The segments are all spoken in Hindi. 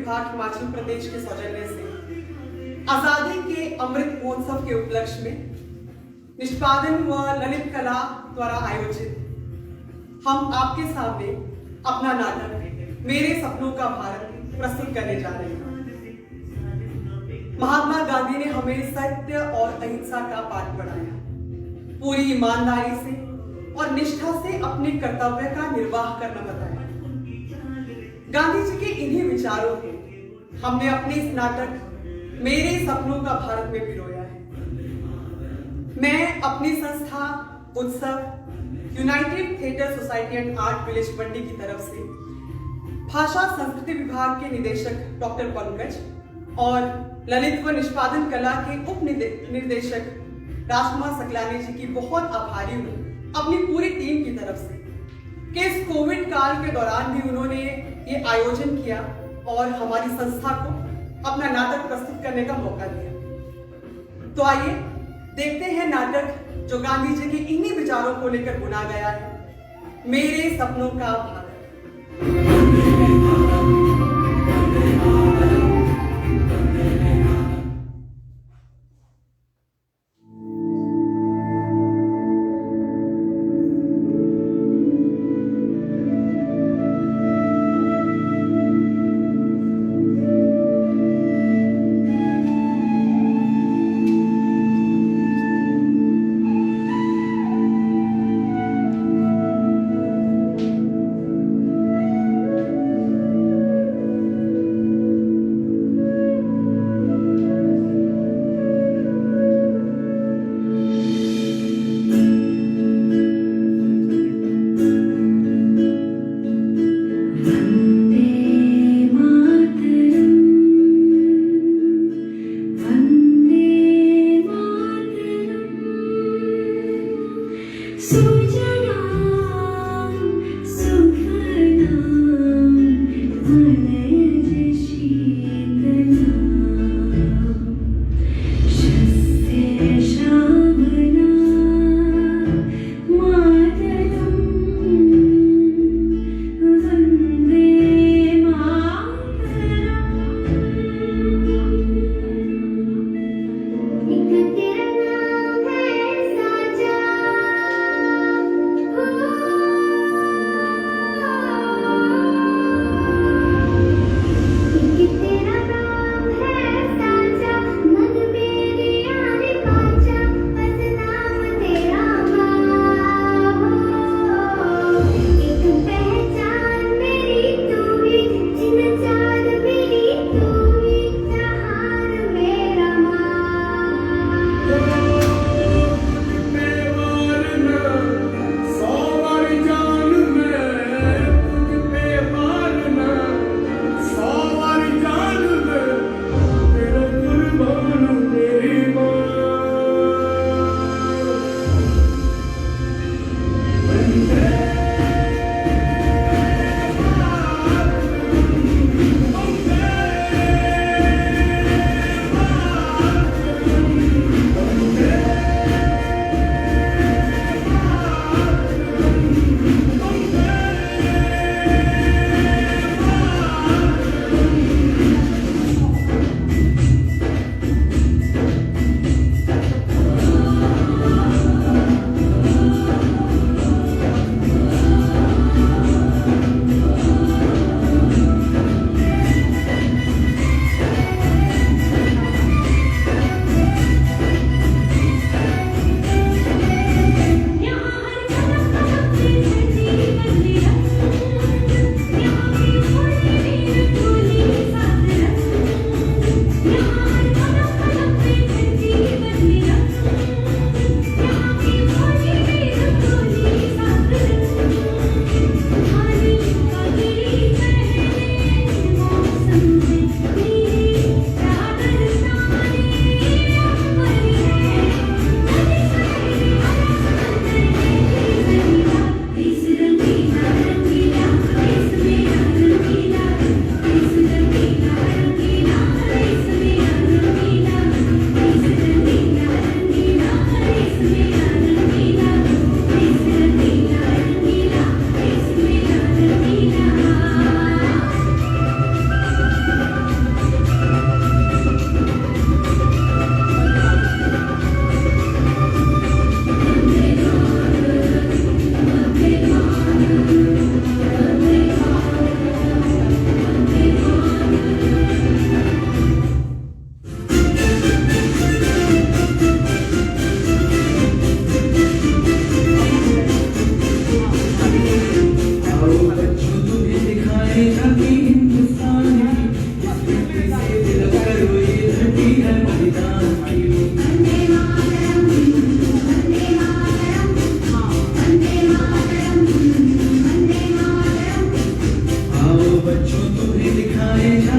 विभाग हिमाचल प्रदेश के सौजन्य से आजादी के अमृत महोत्सव के उपलक्ष्य में निष्पादन व ललित कला द्वारा आयोजित हम आपके सामने अपना नाटक मेरे सपनों का भारत प्रस्तुत करने जा रहे हैं। महात्मा गांधी ने हमें सत्य और अहिंसा का पाठ पढ़ाया। पूरी ईमानदारी से और निष्ठा से अपने कर्तव्य का निर्वाह करना बताया। गांधी जी के इन्हीं विचारों को हमने अपने इस नाटक मेरे सपनों का भारत में पिरोया है। मैं अपनी संस्था Utsav united theatre society and art village Mandi की तरफ से भाषा संस्कृति विभाग के निदेशक डॉक्टर पंकज और ललित व निष्पादन कला के उप निर्देशक राजकुमार सकलानी जी की बहुत आभारी हूँ अपनी पूरी टीम की तरफ से कि इस कोविड काल के दौरान भी उन्होंने ये आयोजन किया और हमारी संस्था को अपना नाटक प्रस्तुत करने का मौका दिया। तो आइए देखते हैं नाटक जो गांधी जी के इन्हीं विचारों को लेकर बुना गया है, मेरे सपनों का भारत।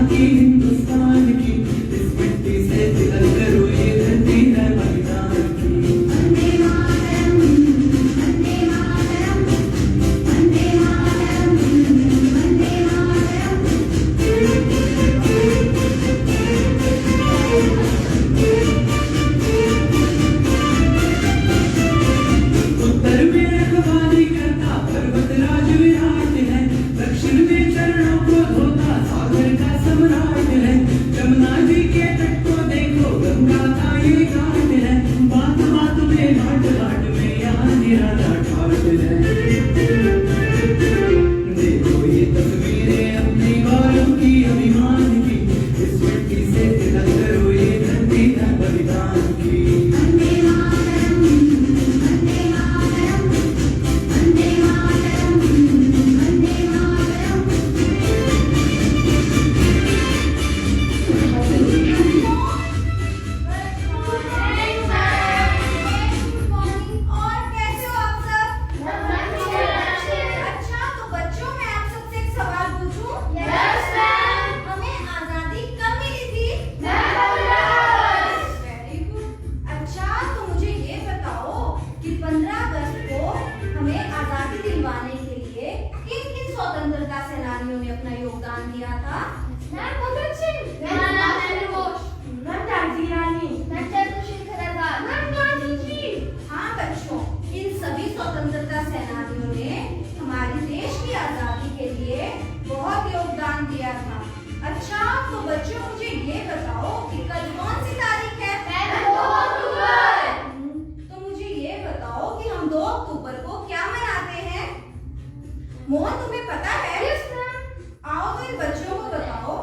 की हिंदुस्तान की, इस मिट्टी से तिलक करो ये धरती है बलिदान की। वंदे मातरम, वंदे मातरम, वंदे मातरम, वंदे मातरम। उत्तर में रखवाली करता पर्वतराज विराट है, दक्षिण में चरणों को धोता सागर का सम्राट है। जमुना जी के तट को देखो गंगा का ये घाट है, बात बात में घाट घाट में यहाँ निराला ठाट है। देखो ये तस्वीरें अपने गौरव की अभिमान की, इस मिट्टी से तिलक करो ये धरती है बलिदान की। वंदे मातरम, वंदे मातरम, वंदे मातरम, वंदे मातरम। और कैसे हो आप सब? अच्छा, तो बच्चों मैं आप सबसे एक सवाल पूछूं? हमें आजादी कब मिली थी? Very good. अच्छा, तो मुझे ये बताओ कि 15 अगस्त को हमें आजादी दिलवाने के लिए किन किन स्वतंत्रता सेनानियों ने अपना योगदान दिया था? भगत सिंह, लाला लाजपत बोस, झांसी रानी, चंद्रशेखर आजाद, गांधी जी। हाँ बच्चों, इन सभी स्वतंत्रता सेनानियों ने हमारे देश की आजादी के लिए बहुत योगदान दिया था। अच्छा, तो बच्चों मुझे ये बताओ कि कल कौन सी तारीख है? 2 अक्टूबर। तो मुझे ये बताओ कि हम 2 अक्टूबर को क्या मनाते हैं? मोहन तुम्हें पता है? आओ तो इन बच्चों को बताओ।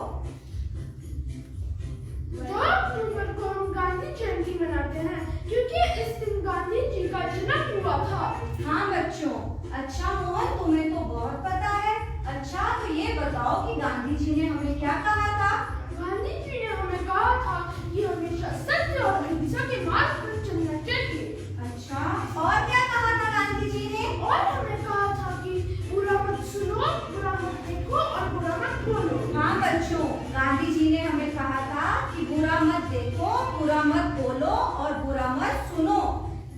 2 अक्टूबर को हम गांधी जयंती मनाते हैं क्योंकि इस दिन गांधी जी का जन्म हुआ था। हाँ बच्चों। अच्छा मोहन, तुम्हें तो बहुत पता है। अच्छा, तो ये बताओ कि गांधी जी ने हमें क्या कहा था? गांधी जी ने हमें कहा था कि हमेशा सत्य और अहिंसा के मार्ग पर चलना चाहिए। अच्छा, और क्या कहा था गांधी जी ने? और हमें कहा था कि बुरा मत सुनो, बुरा मत देखो और बुरा मत बोलो। हाँ बच्चों, गांधी जी ने हमें कहा था कि बुरा मत देखो, बुरा मत बोलो और बुरा मत सुनो।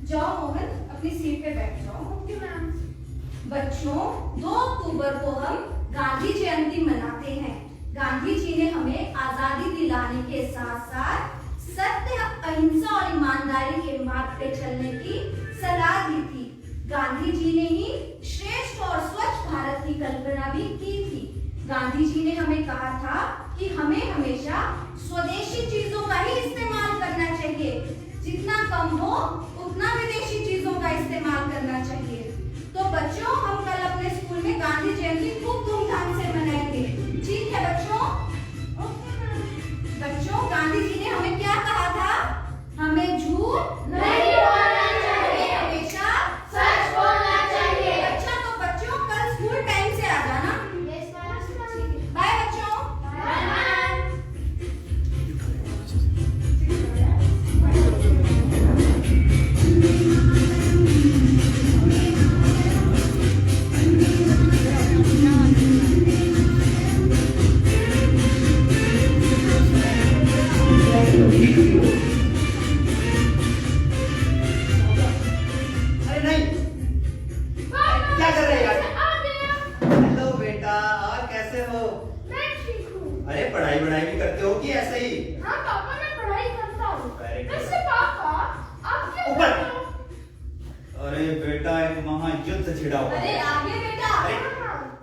जाओ मोहन, अपनी सीट पे बैठ जाओ। Okay ma'am. बच्चों, 2 अक्टूबर को हम गांधी जयंती मनाते हैं। गांधी जी ने हमें आजादी दिलाने के साथ साथ सत्य, अहिंसा और ईमानदारी के मार्ग पे चलने की सलाह दी थी। गांधी जी ने ही श्रेष्ठ और स्वच्छ भारत की कल्पना भी की थी। गांधी जी ने हमें कहा था कि हमें हमेशा स्वदेशी चीजों का ही इस्तेमाल करना चाहिए, जितना कम हो उतना विदेशी चीजों का इस्तेमाल करना चाहिए। तो बच्चों, हम कल अपने स्कूल में गांधी जयंती खूब धूमधाम से मनाएंगे। ठीक है बच्चों? बच्चों, गांधी जी ने हमें क्या कहा था? हमें झूठ नहीं बोलना चाहिए, हमेशा सच बोलना चाहिए। अच्छा, तो बच्चों कल स्कूल टाइम से आ जाना। बाय बच्चों। अरे नहीं, क्या कर रहे हैं यार? हेलो बेटा, और कैसे हो? मैं ठीक हूँ। अरे पढ़ाई भी करते हो कि ऐसे ही? हाँ पापा, मैं पढ़ाई करता हूँ। Very good. वैसे पापा, आप क्या ऊपर। करते हो? अरे बेटा, एक महायुद्ध छिड़ा हुआ अरे है। आगे बेटा, अरे।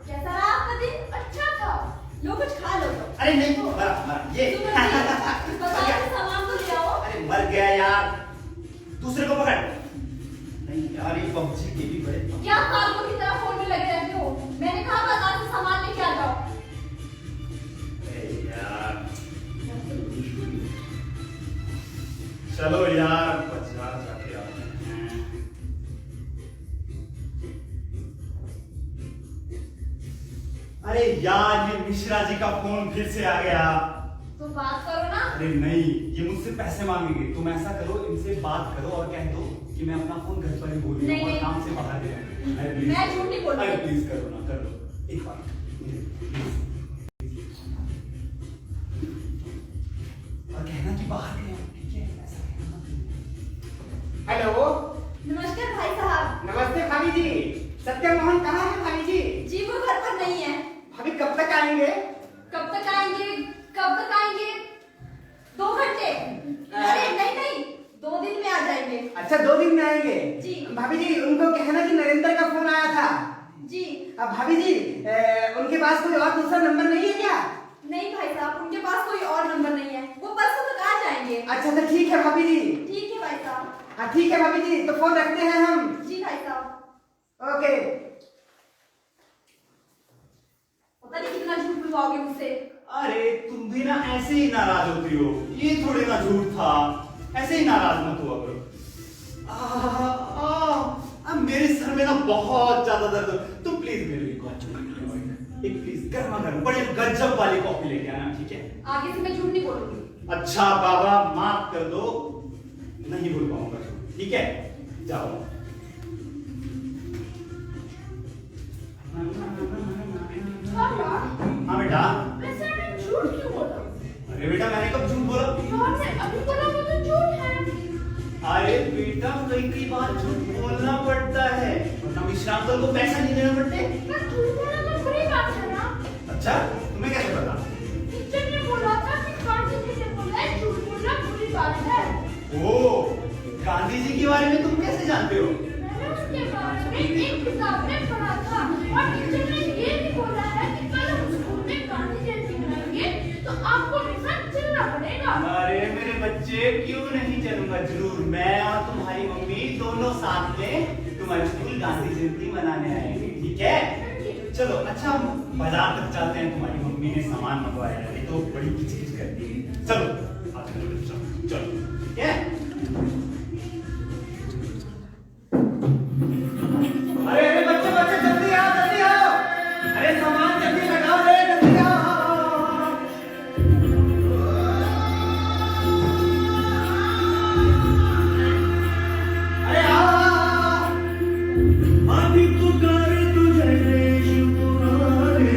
कैसा रहा आपका दिन? अच्छा था। लो कुछ खा लो। अरे नहीं, मरा ये बाजार से सामान तो ले आओ। अरे मर गया यार, दूसरे को पकड़। नहीं यार, ये पबजी के भी बड़े क्या पागलों की तरह फोन में लगे रहते हो? मैंने कहा बाजार से सामान लेके आ जाओ। अरे यार, चलो यार, बाजार जाके आते हैं। अरे यार, ये मिश्रा जी का फोन फिर से आ गया। तो बात करो ना। अरे नहीं, ये मुझसे पैसे मांगेंगे। तुम ऐसा करो, इनसे बात करो और कह दो कि मैं अपना फोन घर पर ही भूल गया नहीं, और नहीं। काम से बाहर गया। अरे प्लीज, मैं झूठ नहीं बोल रही। अरे प्लीज करो ना, कर दो एक बार। अभी बाहर गए हैं, ठीक है? ऐसा है। हेलो, नमस्कार भाई साहब। नमस्ते भाभी जी। सत्यमोहन कहाँ है भाभी जी? जी वो घर पर नहीं है। भाभी कब तक आएंगे? कब तक आएंगे? कब तक आएंगे? 2 घंटे। अरे नहीं नहीं, 2 दिन में आ जाएंगे। अच्छा 2 दिन में आएंगे? जी। भाभी जी उनको कहना कि नरेंद्र का फोन आया था। जी। अब भाभी जी उनके पास कोई और दूसरा नंबर नहीं है क्या? नहीं भाई साहब, उनके पास कोई और नंबर नहीं है, वो परसों तक आ जाएंगे। अच्छा तो ठीक है भाभी जी। ठीक है भाई साहब। हाँ ठीक है भाभी जी, तो फोन रखते हैं हम। जी भाई साहब। ओके। पता नहीं कितना झूठ बुलवाओगे मुझसे। अरे तुम भी ना ऐसे ही नाराज होती हो, ये थोड़ी ना झूठ था, ऐसे ही नाराज मत हुआ करो। मेरे सर में ना बहुत ज्यादा दर्द हो, तुम प्लीज मेरे लिए एक प्लीज गर्मा गर्म बड़े गजब वाली कॉफी लेके आना, ठीक है? आगे से मैं झूठ नहीं बोलूंगी। अच्छा बाबा माफ कर दो, नहीं बोल पाऊंगा, ठीक है? जाओ। पापा, हाँ बेटा। वैसे आपने झूठ क्यों बोला? अरे बेटा मैंने कब झूठ बोला? तो आपने अभी बोला वो तो झूठ है। अरे बेटा कई बार झूठ बोलना पड़ता है, वरना विश्राम दल को पैसा नहीं देना पड़ते। पर झूठ बोलना तो बुरी बात है ना। अच्छा तुम्हें कैसे पता? टीचर ने बोला था कि गांधी जी ने बोला है झूठ बोलना बुरी बात है। ओ, गांधी जी के बारे में तुम कैसे जानते हो? मैंने उसके बारे में एक किताब में पढ़ा था और टीचर ने ये भी बोला है कि कल हम स्कूल में गांधी जयंती मनाएंगे तो आपको मेरे साथ चलना पड़ेगा। अरे मेरे बच्चे क्यों नहीं चलूंगा, जरूर मैं और तुम्हारी मम्मी दोनों साथ में तुम्हारे स्कूल गांधी जयंती मनाने आएंगे, ठीक है? चलो अच्छा हम बाजार तक चलते हैं, तुम्हारी मम्मी ने सामान मंगवाया है, ये तो बड़ी किचकिच करती है। चलो आते हैं, चलो चलो, ठीक है? अरे अरे बच्चे बच्चे जल्दी आओ जल्दी आओ, अरे सामान जल्दी लगाओ रे, जल्दी आओ। अरे आओ। आदि पुकार तुझे रे शिव पुकारे,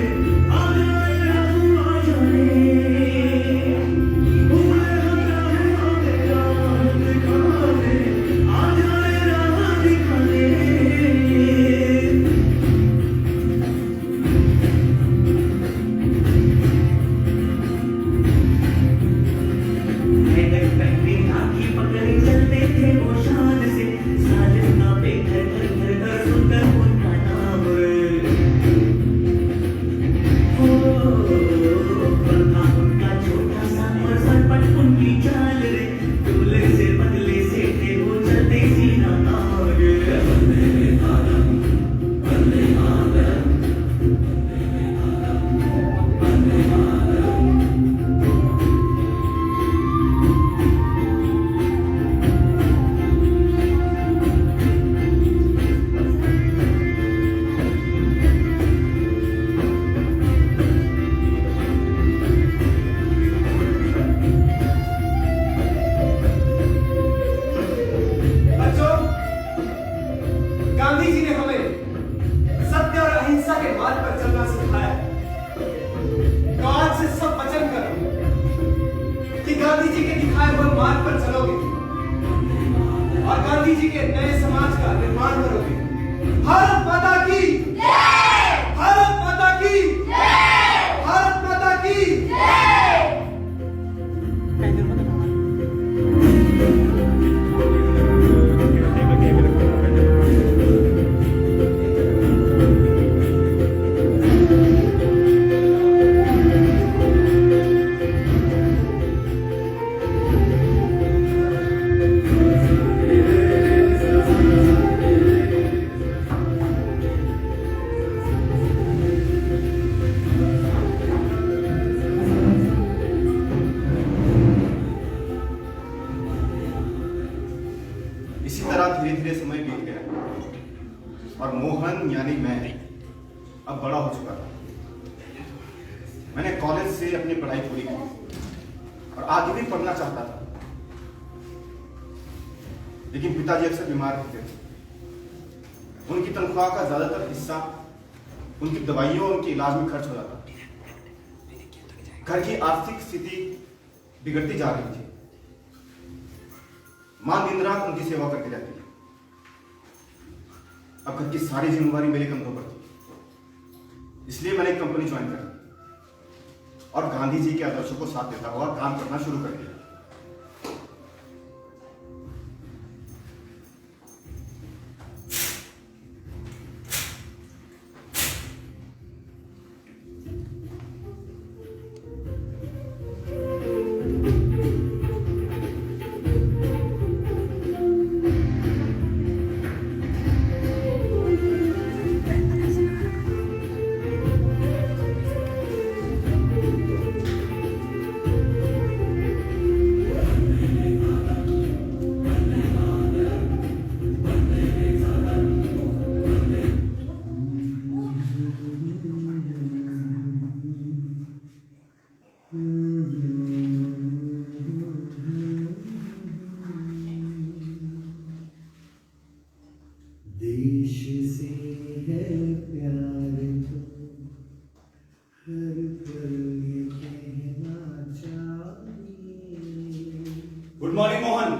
आ जाए राम आ जाए, उम्र हमरा तेरा दिखा दे, आ जाए राह दिखा दे। पकड़े चलते थे वो शान से, साजन ना पे घर घर घर घर सुनकर उनका नाम हो, बंधा उनका छोटा सा और सरपट उनकी चाल रे, दूल्हे से बदले से थे वो चलते सीना तार। वंदे मातरम, वंदे मातरम, वंदे मातरम। बच्चों, गांधी जी ने हमें सत्य और अहिंसा के मार्ग पर चलना सिखाया है। तो आज से सब वचन करो कि गांधी जी के दिखाए हुए मार्ग पर चलोगे और गांधी जी के नए समाज का निर्माण करोगे। भारत माता की जय! भारत माता की जय! भारत माता की जय! इसी तरह धीरे धीरे समय बीत गया और मोहन यानी मैं अब बड़ा हो चुका था। मैंने कॉलेज से अपनी पढ़ाई पूरी की और आगे भी पढ़ना चाहता था, लेकिन पिताजी अक्सर बीमार रहते थे। उनकी तनख्वाह का ज्यादातर हिस्सा उनकी दवाइयों और उनके इलाज में खर्च हो जाता। घर की आर्थिक स्थिति बिगड़ती जा रही थी। मां दिन रात उनकी सेवा करती रहती है। अब घर की सारी जिम्मेवारी मेरे कंधों पर थी, इसलिए मैंने एक कंपनी ज्वाइन कर दी और गांधी जी के आदर्शों को साथ देता हुआ काम करना शुरू कर दिया। देश से है प्यार तो हर पल ये कहना चाहिए। Good morning Mohan.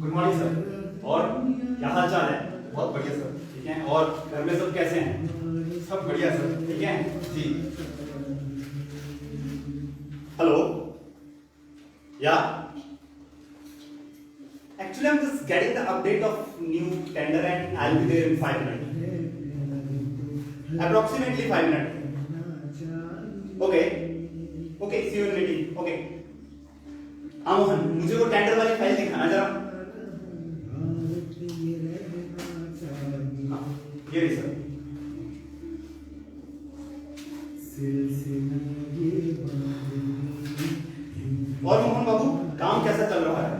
Good morning sir. और क्या हाल चाल है? बहुत बढ़िया सर। ठीक है। और घर में सब कैसे हैं? सब बढ़िया सर। ठीक है जी। हेलो या actually I'm just getting the update of new tender and I'll be there in 5 minutes, approximately 5 minutes. Okay, see you in meeting. Okay. हाँ मोहन, मुझे वो टेंडर वाली फाइल दिखाना जरा। हाँ, ये रही सर। और मोहन बाबू, काम कैसा चल रहा है?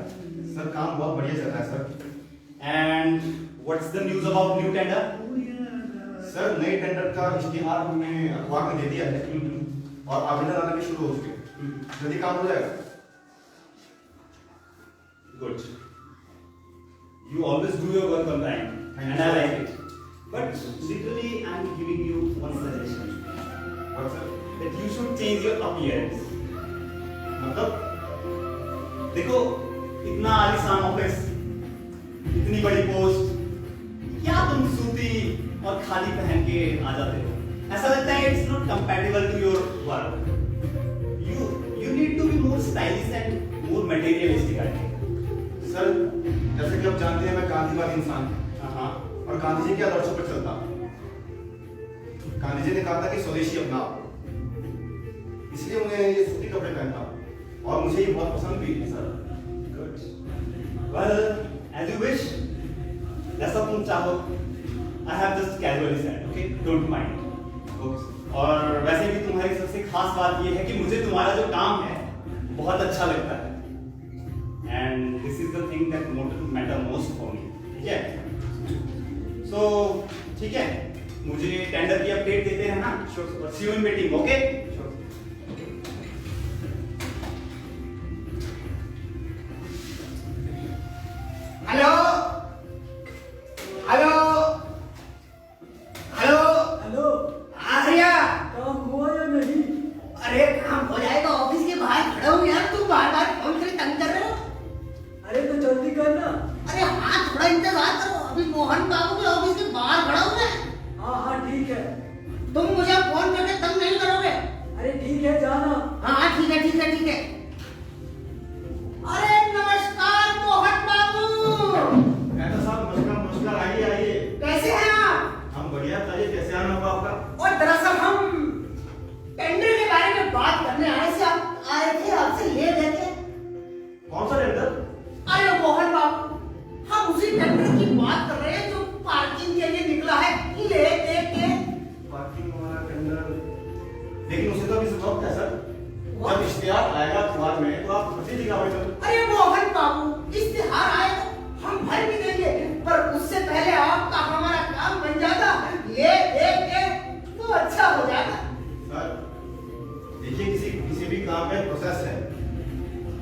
सर काम बहुत बढ़िया चल रहा है sir. And what's the news about new tender? Sir नए टेंडर का इश्तिहार हमने अखबार में दे दिया है और आवेदन आना भी शुरू हो चुके हैं। जल्दी काम हो जाएगा। Good. You always do your work on time, and I like it. But literally, I'm giving you one suggestion और sir that you should change your appearance. मतलब देखो, इतना आलीशान ऑफिस, इतनी बड़ी पोस्ट, क्या तुम सूती और खाली पहन के आ जाते हो? ऐसा लगता है it's not compatible to your work. You need to be more stylish and more materialistic, I think. Sir जैसे कि आप जानते हैं मैं गांधीवादी इंसान हूं हाँ। और गांधी जी के आदर्शों पर चलता हूं। गांधी जी ने कहा था कि स्वदेशी अपनाओ, इसलिए मैं ये सूती कपड़े पहनता हूं और मुझे ये बहुत पसंद भी है sir. Good. Well, as you wish. जैसा तुम चाहो. I have just casually said, okay? Don't mind. और वैसे भी तुम्हारी सबसे खास बात ये है कि मुझे तुम्हारा जो काम है बहुत अच्छा लगता है। And this is the thing that matter most for me. ठीक है? So ठीक है? मुझे टेंडर की अपडेट देते रहना। See you in meeting, okay? Hello hello hello hello, हाँ भैया। काम हुआ या नहीं? अरे काम हो जाएगा, ऑफिस के बाहर खड़ा हूँ यार, तुम बार बार फोन करके तंग कर रहे हो। अरे तो जल्दी करना। अरे हाँ थोड़ा इंतजार करो, अभी मोहन बाबू के ऑफिस के बाहर खड़ा हूँ मैं। हाँ हाँ ठीक है। तुम मुझे फोन करके तंग नहीं करोगे? अरे ठीक है जाना। हाँ ठीक है ठीक है ठीक है। अरे नमस्कार मोहन बाबू, कहता साहब नमस्कार। नमस्कार, आइए आइए। कैसे हैं आप? हम बढ़िया, बताइए कैसे आना हुआ आपका? और दरअसल हम टेंडर के बारे में बात करने आए थे आपसे ले लेते। कौन सा टेंडर? अरे मोहन बाबू, हम उसी टेंडर की बात कर रहे हैं जो पार्किंग के लिए निकला है, ले के। पार्किंग वाला टेंडर, लेकिन उसे तो अभी वक्त है सर। जब इश्तिहार आएगा अखबार में तो आप भर दीजिएगा आवेदन। अरे मोहन बाबू, इश्तिहार आएगा हम भर भी देंगे, पर उससे पहले आपका हमारा काम बन जाता, ये देख के तो अच्छा हो जाएगा। सर देखिए, किसी भी काम में प्रोसेस है।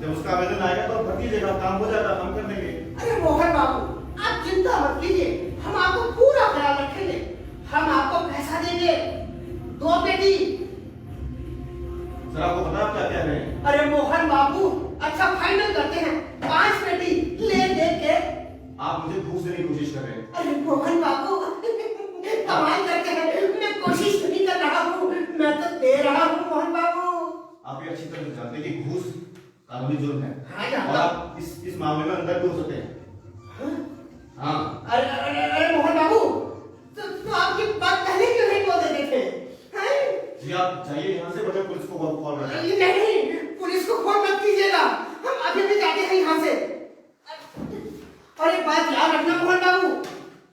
जब उसका आवेदन आएगा तो भर दीजिएगा, काम हो जाएगा, हम कर देंगे। अरे मोहन बाबू, आप चिंता मत कीजिए, हम आपको पूरा ख्याल रखेंगे। हम आपको पैसा देंगे, 2 पेटी। सर आपको पता आप क्या कह रहे हैं? अरे मोहन बाबू, अच्छा फाइनल करते हैं, 5 पेटी ले आप मुझे घूस देने की कोशिश कर रहे हैं। अरे मोहन बाबू कमाल करते हैं, मैं कोशिश नहीं कर रहा हूँ, मैं तो दे रहा हूँ मोहन बाबू। आप ये अच्छी तरह से जानते हैं कि घूस कानूनी जुर्म है। हाँ, जानता और आप इस मामले में अंदर भी हो सकते हैं। हाँ। अरे मोहन बाबू, तो आपकी बात पहले क्यों नहीं बोल देते थे? हैं? जी आप जाइए यहाँ से, बजाय पुलिस को कॉल कर रहे हैं। नहीं, पुलिस को फोन मत कीजिएगा, हम अभी भी जाते हैं यहाँ से। और एक बात याद रखना मोहन बाबू,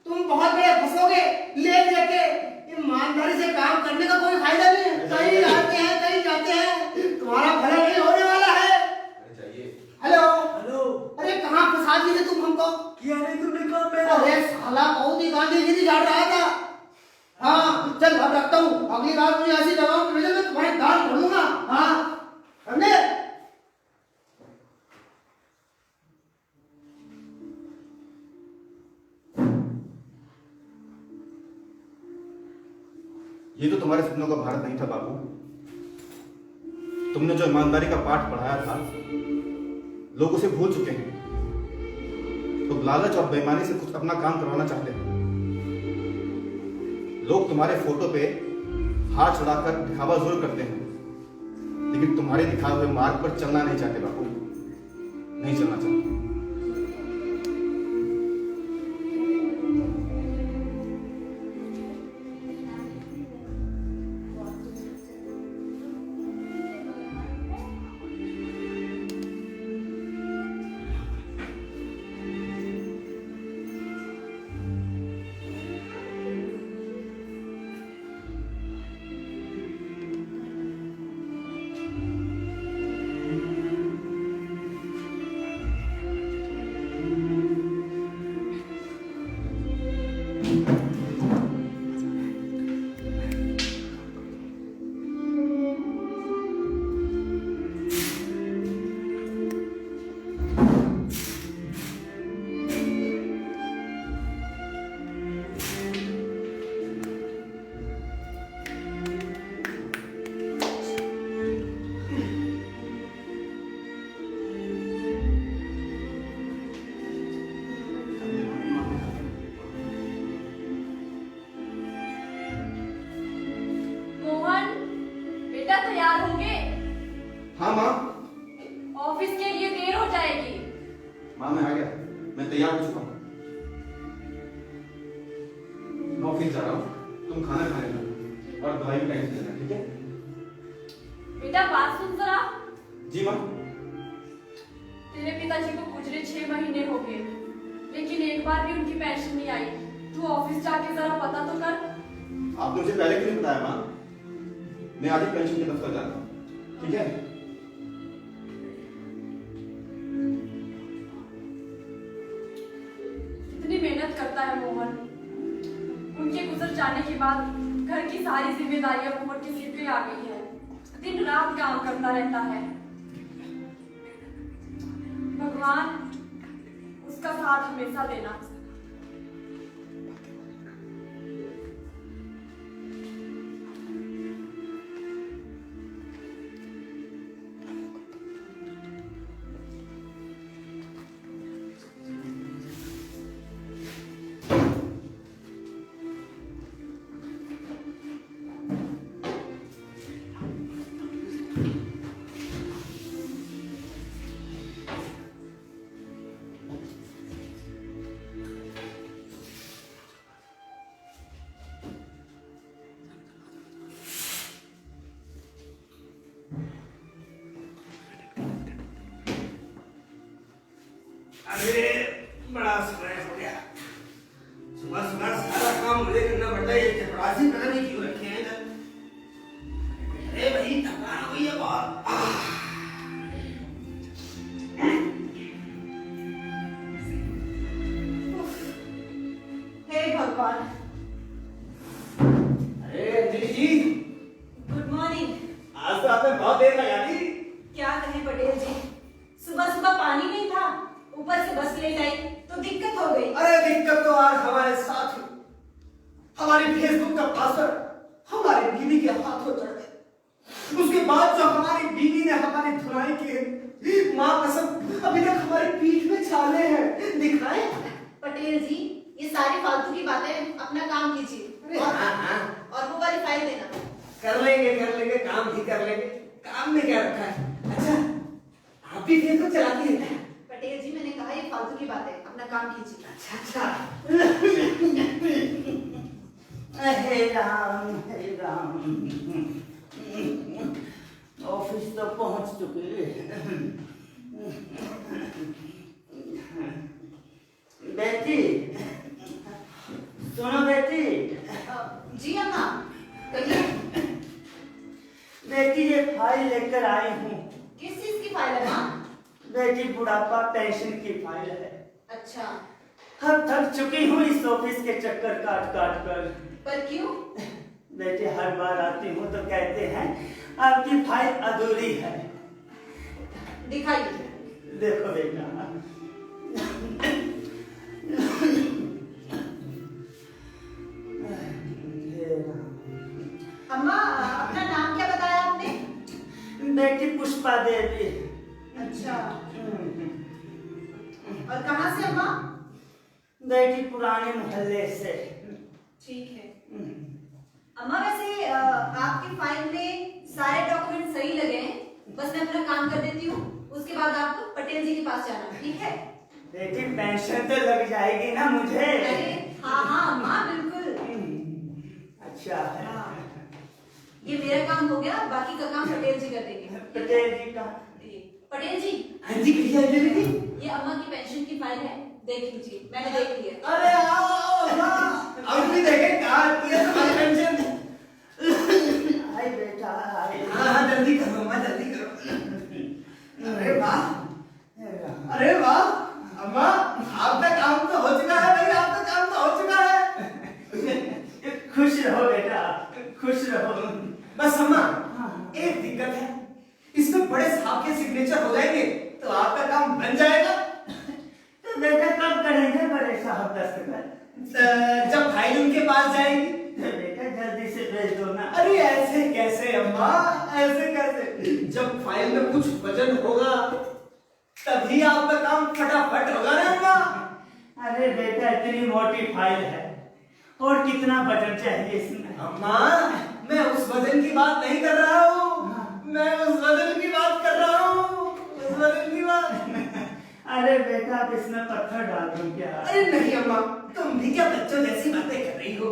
तुम बहुत बड़े फंसोगे ले लेके। ईमानदारी से काम करने का कोई फायदा नहीं है। कहीं आते हैं कहीं जाते हैं, तुम्हारा भला नहीं होने वाला है। अरे जाइए। हेलो हेलो, अरे कहाँ फंसा दिए थे तुम हमको? किया नहीं तुमने काम मेरा? अरे साला बहुत ही गांधीगिरी झाड़ रहा था। हाँ चल अब रखता हूँ, अगली बार मुझे ऐसी जगहों पे भेजो, मैं तुम्हारी दाल खोलूंगा। हाँ समझे? ये तो तुम्हारे सपनों का भारत नहीं था बाबू। तुमने जो ईमानदारी का पाठ पढ़ाया था लोग उसे भूल चुके हैं। तो लालच और बेईमानी से कुछ अपना काम करवाना चाहते हैं। लोग तुम्हारे फोटो पे हाथ चढ़ाकर दिखावा जरूर करते हैं, लेकिन तुम्हारे दिखाए हुए मार्ग पर चलना नहीं चाहते बाबू, नहीं चलना चाहते। मोहन, बेटा तैयार होंगे? हाँ माँ। ऑफिस के लिए देर हो जाएगी। माँ मैं आ गया, मैं तैयार हो चुका हूँ। मैं ऑफिस जा रहा हूँ, तुम खाना खाने जाओ और दवाई भी टाइम से लेना, ठीक है? बेटा बात सुन जरा, जी माँ। तेरे पिताजी को गुजरे 6 महीने हो गए, लेकिन एक बार भी उनकी पेंशन नहीं आई। तू ऑफिस जाके जरा पता तो कर। आपने मुझे पहले क्यों नहीं बताया माँ? मैं आज ही पेंशन के दफ्तर जाता हूँ, ठीक है? कितनी मेहनत करता है मोहन। उनके गुजर जाने के बाद घर की सारी जिम्मेदारियां मोहन के सिर पे आ गई है। दिन रात काम करता रहता है। भगवान उसका साथ हमेशा देना। अरे बड़ा स्ट्रेस हो गया। सुबह सुबह सारा काम मुझे करना पड़ता है। ये चपरासी पता नहीं क्यों रखे हैं इधर। अरे भाई थकान हो गई है बहुत। हे भगवान। अरे अंजलि जी, गुड मॉर्निंग। आज तो आपने बहुत देर लगा दी। क्या कहें पटेल जी, सुबह सुबह पानी नहीं था, ऊपर से बस लेट आई तो दिक्कत हो गई। अरे दिक्कत तो आज हमारे साथ हुई। हमारी फेसबुक का पासवर्ड हमारी बीवी के हाथों चढ़ गया। उसके बाद जो हमारी बीवी ने हमारी धुलाई की, माँ कसम अभी तक हमारी पीठ में छाले हैं। दिखाएं? पटेल जी, ये सारी फालतू की बातें, अपना काम कीजिए। अरे हाँ हाँ, और वो वाली फाइल देना। कर लेंगे, काम भी कर लेंगे। काम में क्या रखा है? अच्छा, आप भी फेसबुक चलाती है क्या? पटेल जी, मैंने कहा ये फालतू की बातें, अपना काम कीजिए। अच्छा। हे राम, ऑफिस तो पहुंच चुकी। बेटी, सुनो बेटी। जी अम्मा, कहिए। बेटी ये फाइल लेकर आई हूँ। किस चीज की फाइल है माँ? बेटी बुढ़ापा पेंशन की फाइल है। अच्छा, अब थक चुकी हूँ इस ऑफिस के चक्कर काट काट कर। पर क्यों? बेटे हर बार आती हूँ तो कहते हैं आपकी फाइल अधूरी है। दिखाइए। देखो बेटा, अम्मा, अपना नाम क्या बताया आपने? बेटी पुष्पा देवी। अच्छा, और कहाँ से अम्मा? बेटी पुराने मोहल्ले से। ठीक है अम्मा, वैसे आपकी फाइल में सारे डॉक्यूमेंट सही लगे हैं, बस मैं अपना काम कर देती हूँ, उसके बाद आप पटेल जी के पास जाना, ठीक है? बेटी पेंशन तो लग जाएगी ना मुझे? अरे हाँ हाँ अम्मा, बिल्कुल। अच्छा है। हाँ, ये मेरा काम हो गया, बाकी का काम पटेल जी कर देंगे। पटेल जी का? पटेल जी, हाँ जी, कहिए दीदी। ये अम्मा की पेंशन की फाइल है, देख लीजिए, मैंने देख लिया। अरे आओ, अब भी देखे कहाँ तुम्हारी पेंशन। आई बेटा आई। हाँ, जल्दी करो अम्मा, जल्दी करो। अरे वाह, अम्मा, आपका काम तो हो चुका है भाई, आपका काम तो हो चुका है। खुश रहो बेटा, खुश रहो। बस अम्मा, एक दिक्कत है, इसमें बड़े साहब के सिग्नेचर हो जाएंगे तो आपका काम बन जाएगा। तो बेटा कब करेंगे बड़े साहब दस्तखत? जब फाइल उनके पास जाएगी। तो बेटा जल्दी से भेज दो ना। अरे ऐसे कैसे अम्मा, ऐसे कैसे? जब फाइल में कुछ वजन होगा तभी आपका काम फटाफट होगा ना अम्मा। अरे बेटा इतनी मोटी फाइल है और कितना वजन चाहिए इसमें? अम्मा, मैं उस वजन की बात नहीं कर रहा हूँ, मैं उस वजन की बात कर रहा हूँ, उस वजन की बात। अरे बेटा अब इसमें पत्थर डाल दूं क्या? अरे नहीं अम्मा, तुम भी क्या बच्चों जैसी बातें कर रही हो,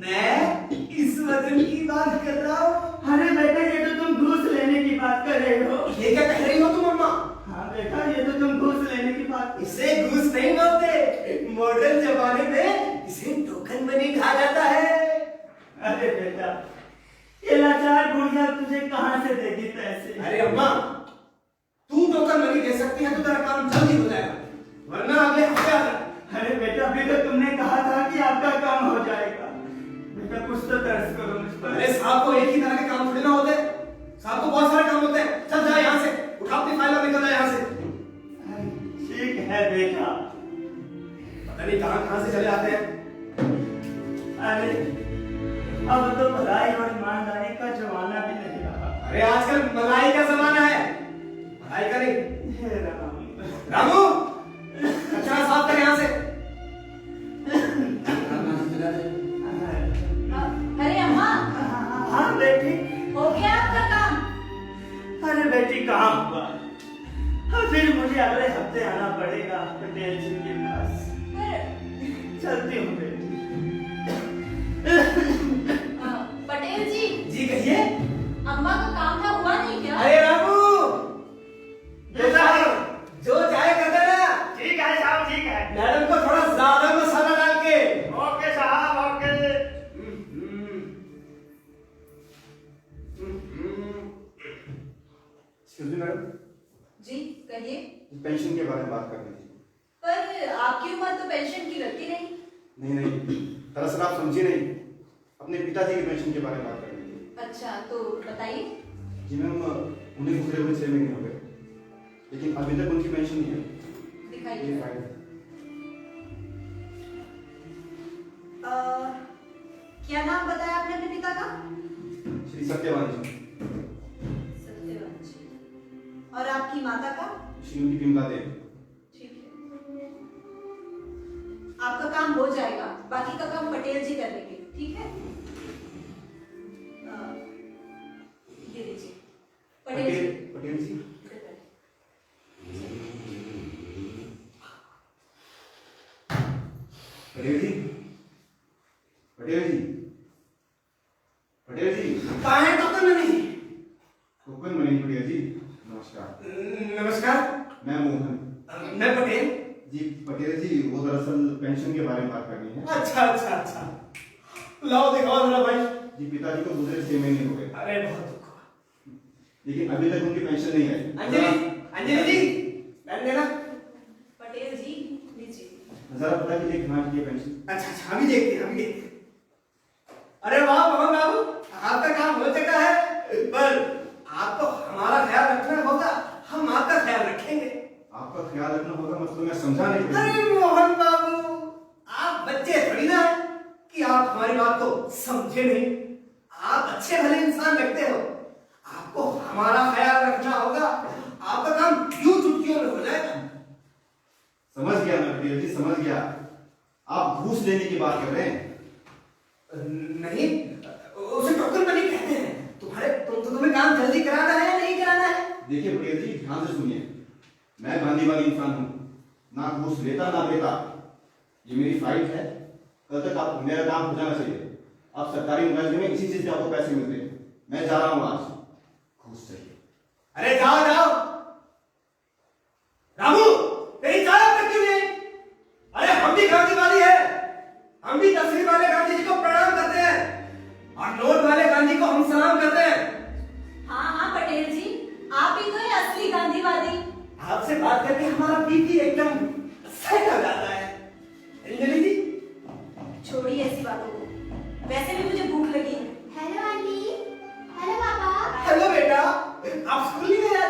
मैं इस वजन की बात कर रहा हूँ। अरे बेटा ये तो तुम घूस लेने की बात कर रहे हो। ये क्या कह रही हो तुम अम्मा? हाँ बेटा ये तो तुम घूस लेने की बात। इसे घूस नहीं बोलते, मॉडर्न जमाने में इसे टोकन मनी कहा जाता है। अरे बेटा ये लाचार बुढ़िया तुझे कहाँ से देगी पैसे? अरे अम्मा, तू टोकन मनी दे सकती है तो तेरा काम जल्दी हो जाएगा, वरना अगले हफ्ते आ जाए। अरे बेटा अभी तो तुमने कहा था कि आपका काम हो जाएगा। बेटा कुछ तो तरस करो मुझ पर। अरे साहब को एक ही तरह के काम थोड़ी ना होते, साहब को बहुत सारे काम होते हैं। चल जा यहाँ से, उठा अपनी फाइल और निकल जा यहाँ से। ठीक है बेटा। पता नहीं कहाँ कहाँ से चले आते हैं। अरे अब तो भलाई और ईमानदारी का जमाना भी नहीं रहा। अरे आजकल मलाई का जमाना है, मलाई का नहीं। हे राम। रामू, कचरा साफ कर यहाँ से। अरे अम्मा, हाँ बेटी। हो गया आपका काम? अरे बेटी कहाँ हुआ? फिर मुझे अगले हफ्ते आना पड़ेगा पटेल जी के पास। चलती हूँ बेटी। पटेल जी। जी कहिए। अम्मा का काम था, हुआ नहीं क्या? अरे रामू, बेटा जो चाहे कर देना। ठीक है साहब, ठीक है। मैडम को थोड़ा ज्यादा मसाला डाल के। ओके साहब, ओके। एक्सक्यूज मी मैडम, जी कहिए। पेंशन के बारे में बात करनी थी। पर आपकी उम्र तो पेंशन की लगती नहीं। नहीं, दरअसल आप समझिए नहीं, अपने पिताजी की पेंशन के बारे में बात करनी थी। अच्छा तो बताइए। जी मैम, उन्हें गुजरे हुए 6 महीने हो गए, लेकिन अभी तक उनकी पेंशन नहीं है। दिखाइए। ये फाइल है। क्या नाम बताया आपने अपने पिता का? श्री सत्यवान जी। सत्यवंशी। और आपकी माता का? श्रीमती बिमला देवी। ठीक है। आपका काम हो जाएगा, बाकी का काम पटेल जी कर लेंगे, ठीक है? ये लीजिए पटेल जी। पटेल जी पटेल जी पटेल जी पटेल जी कहाँ है token money? Token money Patel ji नमस्कार। नमस्कार, मैं मोहन। मैं पटेल। जी पटेल जी वो दरअसल पेंशन के बारे में बात करनी है। अच्छा अच्छा अच्छा, लाओ दिखाओ जरा भाई। जी पिताजी को गुजरे 6 महीने हो गए, अरे बहुत दुख हुआ। लेकिन अभी तक उनकी पेंशन नहीं आई। अंजलि, अंजलि जी पेन देना। पटेल जी लीजिए। जरा पता कीजिए कहाँ की है पेंशन। अच्छा अच्छा, अभी देखते हैं, अभी देखते हैं। अरे वाह मोहन बाबू, आपका काम हो चुका है, पर आपको हमारा ख्याल रखना होगा, हम आपका ख्याल रखेंगे। आपका ख्याल रखना होगा मतलब मैं समझा नहीं पा अरे मोहन बाबू, आप बच्चे थोड़ी ना कि आप हमारी बात को समझे नहीं। आप अच्छे भले इंसान लगते हो, आपको हमारा ख्याल रखना होगा, आपका काम यूं चुटकियों में हो जाएगा। समझ गया मैं पटेल जी, समझ गया। आप घूस लेने की बात कर रहे हैं। नहीं, उसे टोकन मनी कहते हैं। तुम्हें काम जल्दी कराना है या नहीं कराना है? देखिए पटेल जी ध्यान से सुनिए, मैं गांधीवादी इंसान हूँ, ना घूस लेता ना लेता। ये मेरी फाइट है, कल तक आप मेरा काम हो जाना चाहिए। आप सरकारी मुलाजिम में इसी चीज से आपको पैसे मिलते हैं। मैं जा रहा हूँ आज, घूस चाहिए। अरे जाओ जाओ। रामू, तेरी चाय अब तक क्यों नहीं? अरे हम भी गांधीवादी है, हम भी तस्वीर वाले गांधी जी को प्रणाम करते हैं और नोट वाले गांधी को हम सलाम करते हैं। हाँ हाँ पटेल जी, आप ही तो हैं असली गांधीवादी। आपसे बात करके हमारा बीपी एकदम सेट हो जाता है। अंजलि जी छोड़िए ऐसी बातों को, वैसे भी मुझे भूख लगी है। हेलो आंटी, हेलो पापा। हेलो बेटा, आप स्कूल नहीं गए,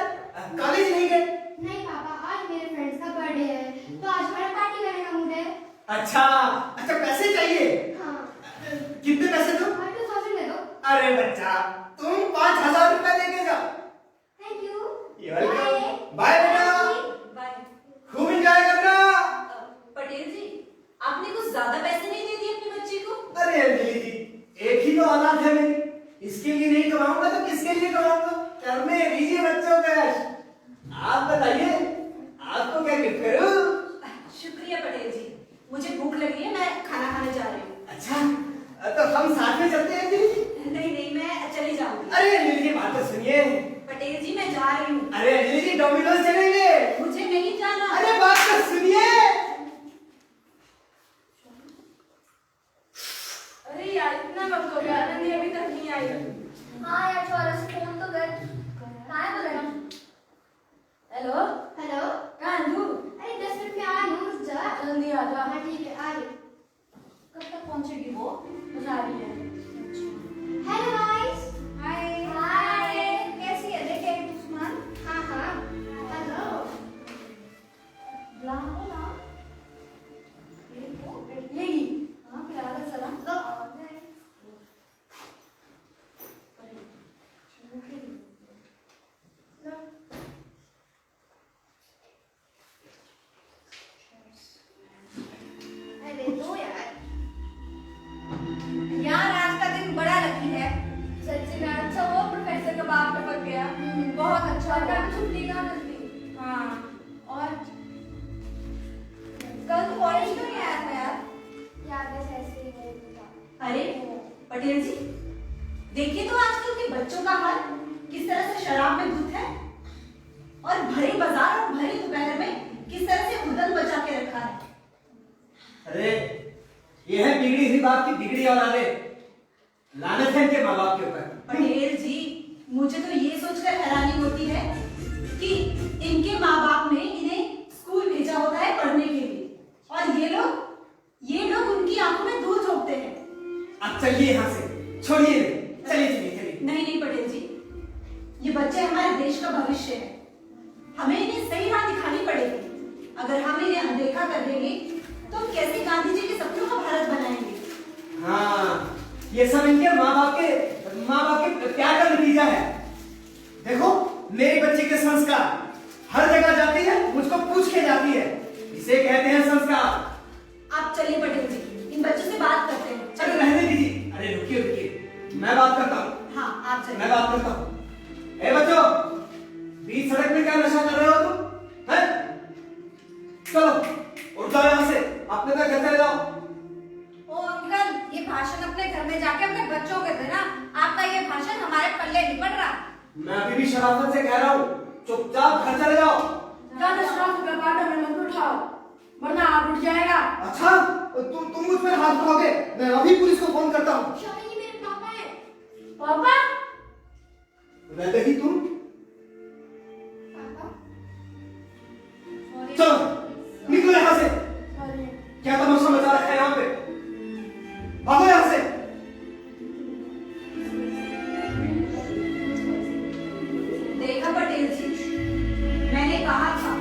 कॉलेज नहीं गए? नहीं पापा, आज मेरे फ्रेंड्स का बर्थडे है, तो आज हमारा पार्टी करने का मूड है। अच्छा अच्छा, पैसे चाहिए? हाँ। कितने पैसे दो? 2000 दे दो। अरे बच्चा, तुम 5000 रुपए लेके जाओ। Thank you. You're welcome. Bye बेटा, बाय। खूब एंजॉय करना। पटेल जी, आपने कुछ ज्यादा पैसे नहीं दे दिए अपने बच्चे को? अरे अंजलि जी, एक ही तो औलाद है मेरी, इसके लिए नहीं कमाऊंगा तो किसके लिए कमाऊंगा? करने दीजिए बच्चों का ऐश। आप बताइए, आपको क्या गिफ्ट करूं? शुक्रिया पटेल जी, मुझे भूख लगी है, मैं खाना खाने जा रही हूँ। अच्छा, तो हम साथ में चलते हैं अंजलि जी? नहीं नहीं, मैं चली जाऊंगी। अरे अंजलि जी बात तो सुनिए। पटेल जी मैं जा रही हूँ। अरे अंजलि जी डोमिनोज चलेंगे। मुझे नहीं जाना। अरे बात तो सुनिए। अरे यार इतना वक्त हो गया, नंदी अभी तक नहीं आई। हाँ यार छोरा से फोन तो कर। कहाँ है बोला? Hello hello. कहाँ है तू? अरे 10 मिनट में आ रही हूँ, रुक जा। जल्दी आ जा। हाँ ठीक है, आ रही हूँ। कब तक पहुंचेगी वो? बस आ रही है। Hello guys. हाय। हाय। कैसी है? देखे उस्मान? हाँ हाँ। हेलो। बुलाओ ना। लेगी। हाँ फिर आ जा सलाम। अरे दो यार। यार आज का दिन बड़ा लकी है। सच्ची में अच्छा हुआ प्रोफेसर का बाप टपक गया। बहुत अच्छा और हुआ। कल छुट्टी कहाँ मिलती? हाँ और कल तो कॉलेज क्यों नहीं आया था यार? यार बस ऐसे ही बोल था। अरे पटेल जी, देखिए तो आजकल के बच्चों का हाल किस तरह से शराब में धुत है और भरे बाजार और भरे दोपहर में किस तरह से उदल मचा के रखा है। अरे ये है बिगड़ी हुई बाप की बिगड़ी औलादें। लानत है इनके माँ बाप के ऊपर। पटेल जी, मुझे तो ये सोचकर हैरानी होती है कि इनके माँ बाप ने इन्हें स्कूल भेजा होता है पढ़ने के लिए और ये लोग उनकी आंखों में दूध झोंकते हैं। अब चलिए यहाँ से, छोड़िए, चलिए चलिए चलिए। नहीं नहीं पटेल जी, ये बच्चे हमारे देश का भविष्य है, हमें इन्हें सही राह दिखानी पड़ेगी। अगर हम इन्हें अनदेखा कर देंगे तो हम कैसे गांधी जी के सपनों का भारत बनाएंगे? हाँ, ये सब इनके माँ बाप के प्यार का नतीजा है। देखो मेरी बच्ची के संस्कार, हर जगह जाती है मुझको पूछ के जाती है, इसे कहते हैं संस्कार। आप चलिए पटेल जी, इन बच्चों से बात करते हैं। अरे रहने दीजिए, अरे रुकिए रुकिए, मैं बात करता हूँ। हाँ आप चलिए। मैं बात करता हूँ। ए बच्चों, बीच सड़क में क्या नशा कर रहे हो तुम? हैं? चलो उठ जाओ यहाँ से, अपने घर चले जाओ। ओ अंकल, ये भाषण अपने घर में जाके अपने बच्चों को देना। आपका ये भाषण हमारे पल्ले नहीं पड़ रहा। मैं अभी भी शराफत से कह रहा हूँ, चुपचाप घर चले जाओ। ज्यादा शराब का कांटा में मत उठाओ, वरना आप उठ जाएगा। अच्छा, तुम मुझ पर हाथ उठाओगे? मैं अभी पुलिस को फोन करता हूँ। शायद ये मेरे पापा है। पापा? रहते ही तुम? पापा? चलो निकलो यहाँ से। सॉरी। क्या तमाशा मचा रखा है यहाँ पे? भागो यहाँ से। देखा पटेल जी, मैंने कहा था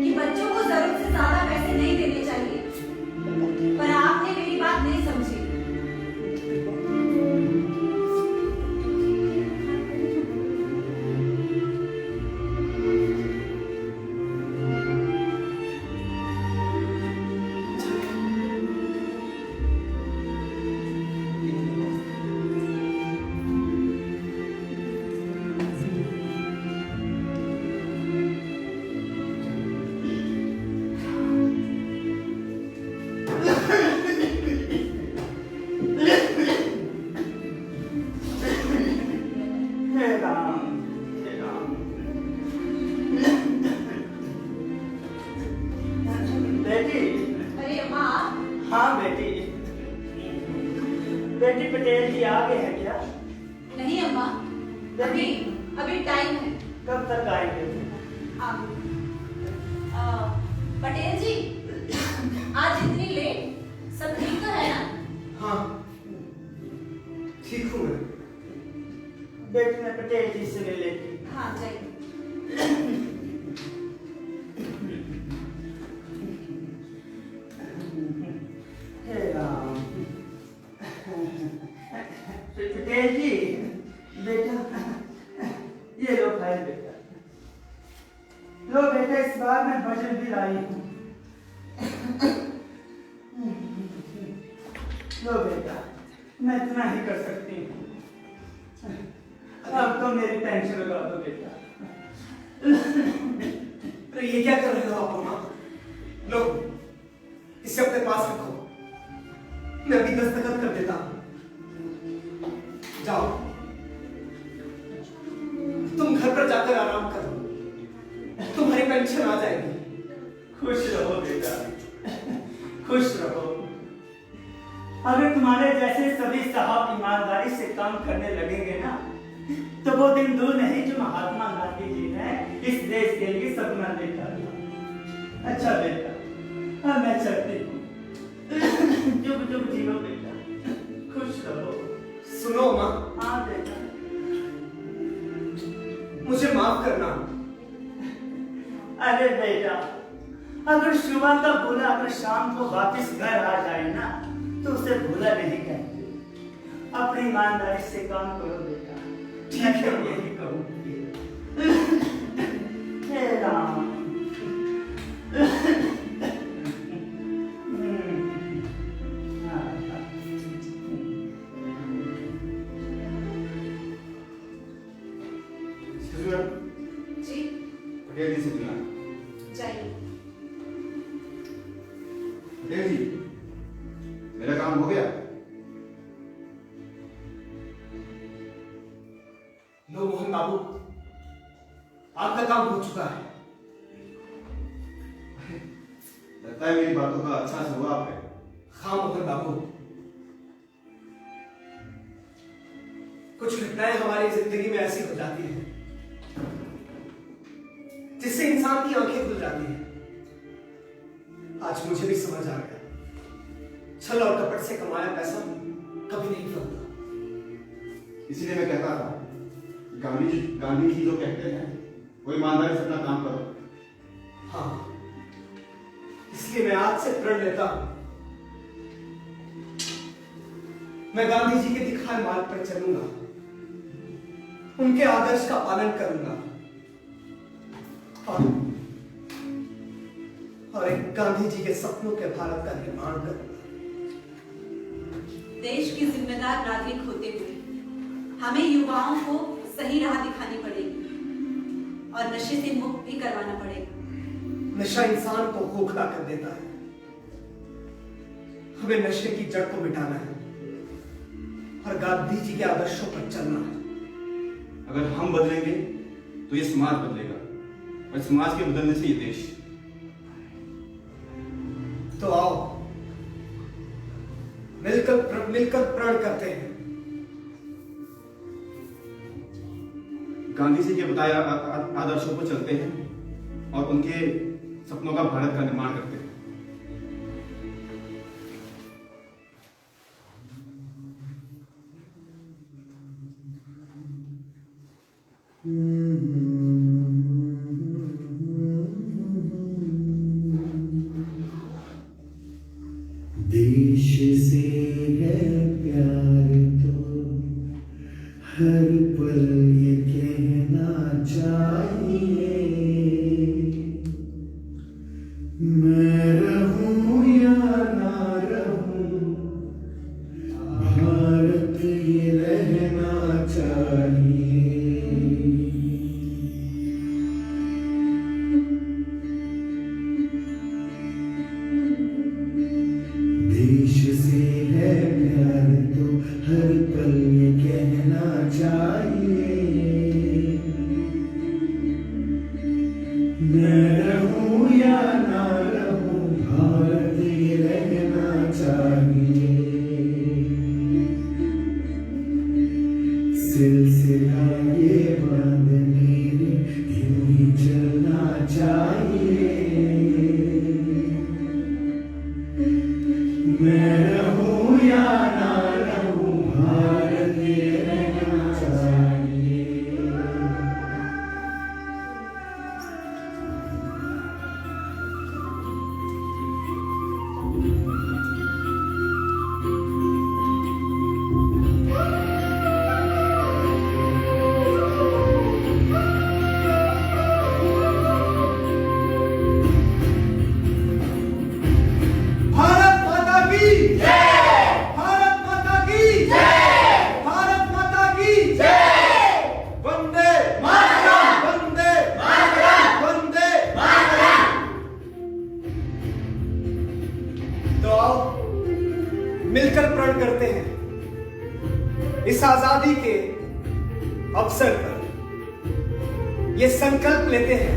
कि बच्चों को जरूरत से ज्यादा पैसे नहीं देने चाहिए, पर आपने मेरी बात नहीं समझी। हे राम, हे राम। बेटी, अरे माँ, हाँ बेटी, बेटी पटेल जी आ गए हैं क्या? नहीं अम्मा, अभी अभी टाइम है। कब तक आएंगे? पटेल जी, आज इतनी लेट, सब ठीक तो है ना? हाँ, ठीक हूँ मैं। बेटी ने पटेल जी से ले लेती। हाँ जाइए। हे राम। पटेल जी, बेटा, ये लो फाइल बेटा। लो बेटा, इस बार मैं बजट भी लाई हूँ। लो बेटा, मैं इतना ही कर सकती हूँ। अब तो मेरी टेंशन लगा दो बेटा। अरे ये क्या कर रहे हो आप माँ? लो, इसे अपने पास रखो, मैं अभी दस्तखत कर देता हूँ। जाओ, तुम घर पर जाकर आराम करो, तुम्हारी पेंशन आ जाएगी। खुश रहो बेटा, खुश रहो। अगर तुम्हारे जैसे सभी साहब ईमानदारी से काम करने लगेंगे ना, तो वो दिन दूर नहीं जो महात्मा गांधी जी ने इस देश के लिए सपना देखा था। अच्छा बेटा, अब मैं चलती हूँ। जुग जुग जियो बेटा, खुश रहो। सुनो माँ, हाँ बेटा। मुझे माफ करना। अरे बेटा, अगर सुबह का भूला अगर शाम को वापस घर आ जाए ना, तो उसे भूला नहीं कहते। अपनी ईमानदारी से काम करो बेटा। ठीक है, मैं यही कहूँगी। हे राम। जी पटेल जी से मिलना। जाइए। पटेल जी, मेरा काम हो गया? लो मोहन बाबू, आपका काम हो चुका है। लगता है मेरी बातों का अच्छा जवाब है। हाँ मोहन बाबू, कुछ घटनाएं हमारी जिंदगी में ऐसी हो जाती हैं जिससे इंसान की आंखें खुल जाती हैं। आज मुझे भी समझ आ गया, छल और कपट से कमाया पैसा कभी नहीं फलता। इसीलिए मैं कहता था, गांधी जी जो कहते हैं वो ईमानदारी से अपना काम करो। हाँ, इसलिए मैं आज से प्रण लेता हूं, मैं गांधी जी के दिखाए मार्ग पर चलूंगा, उनके आदर्श का पालन करूंगा और एक गांधी जी के सपनों के भारत का निर्माण करें। देश की जिम्मेदार नागरिक होते हुए हमें युवाओं को सही राह दिखानी पड़ेगी और नशे से मुक्त भी करवाना पड़ेगा। नशा इंसान को खोखला कर देता है। हमें नशे की जड़ को मिटाना है और गांधी जी के आदर्शों पर चलना है। अगर हम बदलेंगे तो ये समाज बदलेगा और समाज के बदलने से ये देश। तो आओ मिलकर प्रण करते हैं। गांधी जी के बताए आदर्शों पर चलते हैं और उनके सपनों का भारत का निर्माण करते हैं। देश से है प्यार तो हर पल ये कहना चाहिए, मैं रहूं या ना रहूं भारत ये रहना चाहिए। देश से है प्यार तो हर पल ये कहना चाहिए, मैं रहूं या ना रहूं भारत ये रहना चाहिए। सिलसिला ये बांधने यूं ही चलना चाहिए, मैं रहूं या ना रहूं भारत ये रहना चाहिए। भारत माता की जय! भारत माता की जय! भारत माता की जय! वंदे मातरम! वंदे मातरम! वंदे मातरम! तो आओ मिलकर प्रण करते हैं इस आजादी के अवसर पर ये संकल्प लेते हैं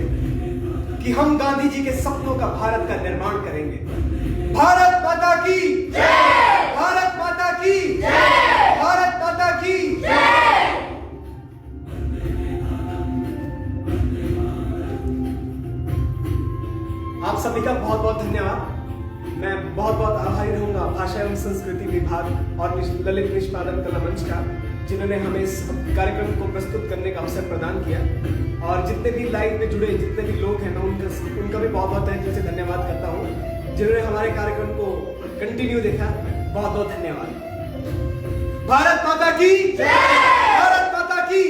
कि हम गांधी जी के सपनों का भारत का निर्माण करेंगे। भारत माता की जय! भारत माता की जय! भारत माता की जय! आप सभी का बहुत बहुत धन्यवाद। मैं बहुत बहुत आभारी रहूंगा भाषा एवं संस्कृति विभाग और ललित निष्पादन कला मंच का, जिन्होंने हमें इस कार्यक्रम को प्रस्तुत करने का अवसर प्रदान किया। और जितने भी लाइव में जुड़े जितने भी लोग हैं, मैं उनका भी बहुत बहुत तहे दिल से धन्यवाद करता हूँ। जिन्होंने हमारे कार्यक्रम को कंटिन्यू देखा, बहुत बहुत धन्यवाद। भारत माता की जय! भारत माता की